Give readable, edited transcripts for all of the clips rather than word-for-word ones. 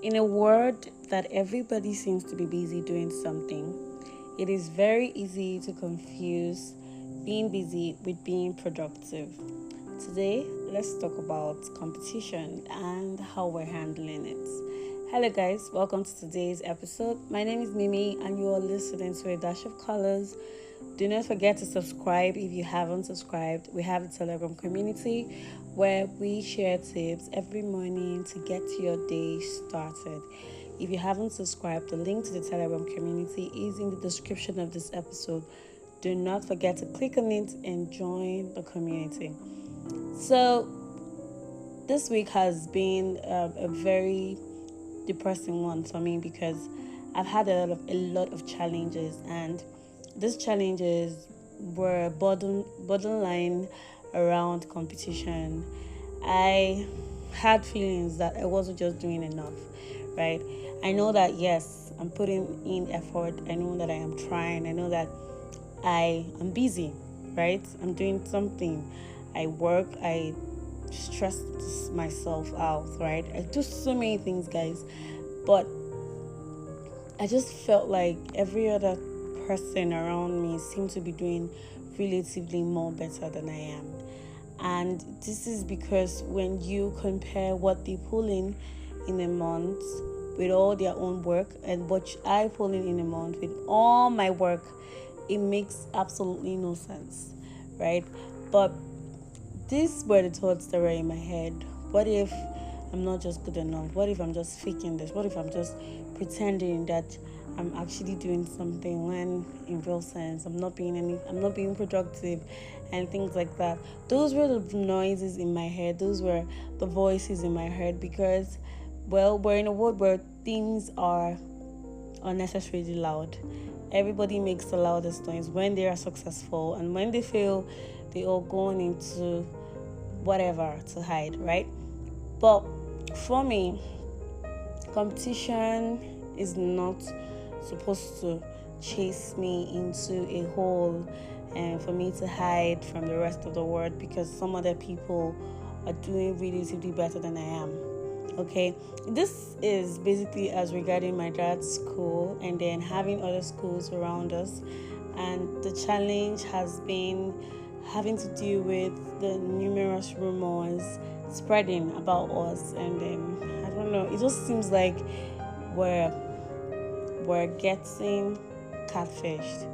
In a world that everybody seems to be busy doing something, it is very easy to confuse being busy with being productive. Today, let's talk about competition and how we're handling it. Hello, guys, welcome to today's episode. My name is Mimi, and you are listening to A Dash of Colors. Do not forget to subscribe if you haven't subscribed. We have a Telegram community where we share tips every morning to get your day started. If you haven't subscribed, the link to the Telegram community is in the description of this episode. Do not forget to click on it and join the community. So, this week has been a very depressing one for me because I've had a lot of challenges, and these challenges were borderline around competition. I had feelings that I wasn't just doing enough, right? I know that yes, I'm putting in effort. I know that I am trying. I know that I am busy, right? I'm doing something. I work. I stress myself out, right? I do so many things, guys, but I just felt like every other person around me seemed to be doing relatively more better than I am. And this is because when you compare what they pull in a month with all their own work and what I pull in a month with all my work, it makes absolutely no sense, right? But these were the thoughts that were in my head. What if I'm not just good enough? What if I'm just faking this? What if I'm just pretending that I'm actually doing something when in real sense I'm not being productive and things like that. Those were the noises in my head. Those were the voices in my head because we're in a world where things are unnecessarily loud. Everybody makes the loudest noise when they are successful, and when they fail, they all go on into whatever to hide, right? But for me, competition is not supposed to chase me into a hole and for me to hide from the rest of the world because some other people are doing relatively better than I am. Okay, this is basically as regarding my dad's school and then having other schools around us, and the challenge has been having to deal with the numerous rumors spreading about us, and then I don't know, it just seems like we're getting catfished,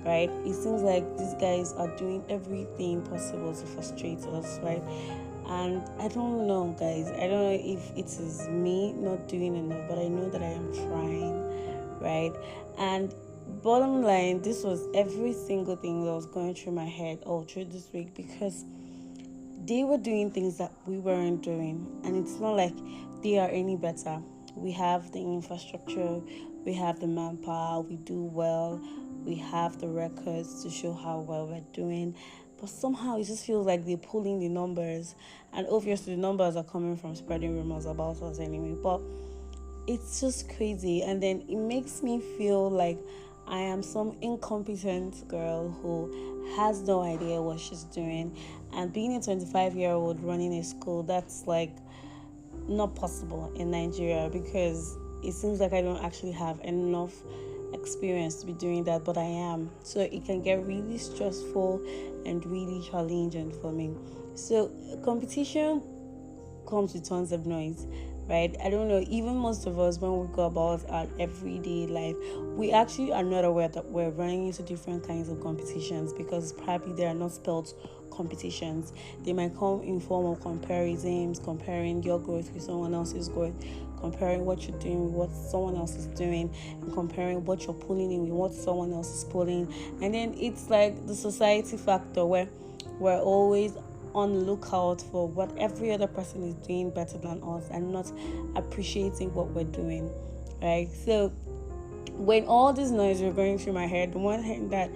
right? It seems like these guys are doing everything possible to frustrate us, right? And I don't know, guys. I don't know if it is me not doing enough, but I know that I am trying, right? And bottom line, this was every single thing that was going through my head all through this week because they were doing things that we weren't doing, and it's not like they are any better. We have the infrastructure, we have the manpower, we do well, we have the records to show how well we're doing, but somehow it just feels like they're pulling the numbers, and obviously the numbers are coming from spreading rumors about us anyway. But it's just crazy, and then it makes me feel like I am some incompetent girl who has no idea what she's doing, and being a 25-year-old running a school, that's like not possible in Nigeria because it seems like I don't actually have enough experience to be doing that, but I am. So it can get really stressful and really challenging for me. So competition comes with tons of noise, right? I don't know, even most of us, when we go about our everyday life, we actually are not aware that we're running into different kinds of competitions because probably they are not spelled competitions. They might come in form of comparisons, comparing your growth with someone else's growth, comparing what you're doing with what someone else is doing, and comparing what you're pulling in with what someone else is pulling. And then it's like the society factor where we're always on the lookout for what every other person is doing better than us and not appreciating what we're doing, right? So when all this noise were going through my head, the one thing that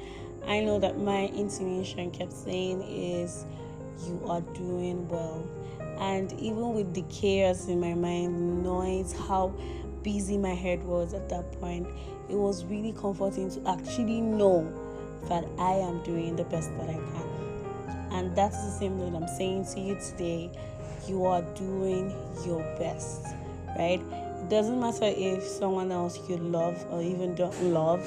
I know that my intuition kept saying is, you are doing well. And even with the chaos in my mind, noise, how busy my head was at that point, it was really comforting to actually know that I am doing the best that I can. And that's the same thing I'm saying to you today. You are doing your best, right? doesn't matter if someone else you love or even don't love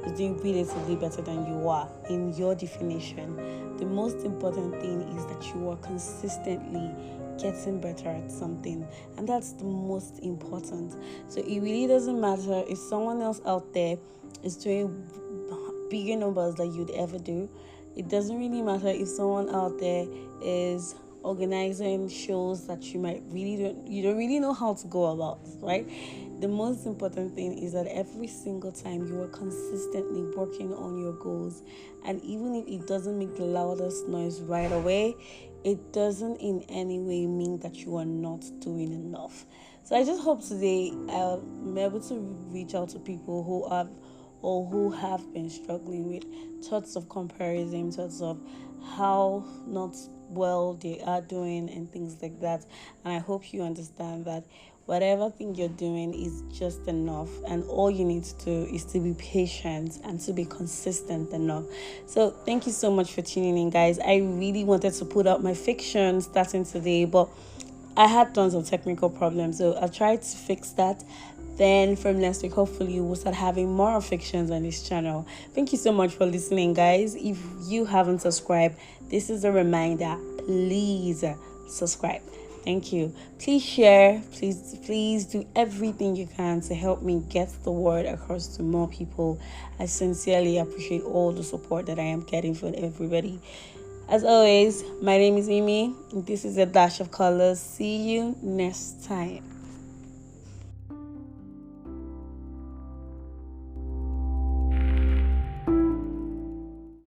is doing relatively better than you are in your definition. The most important thing is that you are consistently getting better at something, and that's the most important. So it really doesn't matter if someone else out there is doing bigger numbers than you'd ever do. It doesn't really matter if someone out there is organizing shows that you don't really know how to go about, right? The most important thing is that every single time you are consistently working on your goals, and even if it doesn't make the loudest noise right away, it doesn't in any way mean that you are not doing enough. So I just hope today I'm able to reach out to people who have or who have been struggling with thoughts of comparison, thoughts of how not well they are doing, and things like that. And I hope you understand that whatever thing you're doing is just enough, and all you need to do is to be patient and to be consistent enough. So thank you so much for tuning in, guys. I really wanted to put out my fiction starting today, but I had tons of technical problems, so I'll try to fix that. Then from next week, hopefully, we'll start having more fictions on this channel. Thank you so much for listening, guys. If you haven't subscribed, this is a reminder. Please subscribe. Thank you. Please share. Please do everything you can to help me get the word across to more people. I sincerely appreciate all the support that I am getting from everybody. As always, my name is Mimi. This is A Dash of Colors. See you next time.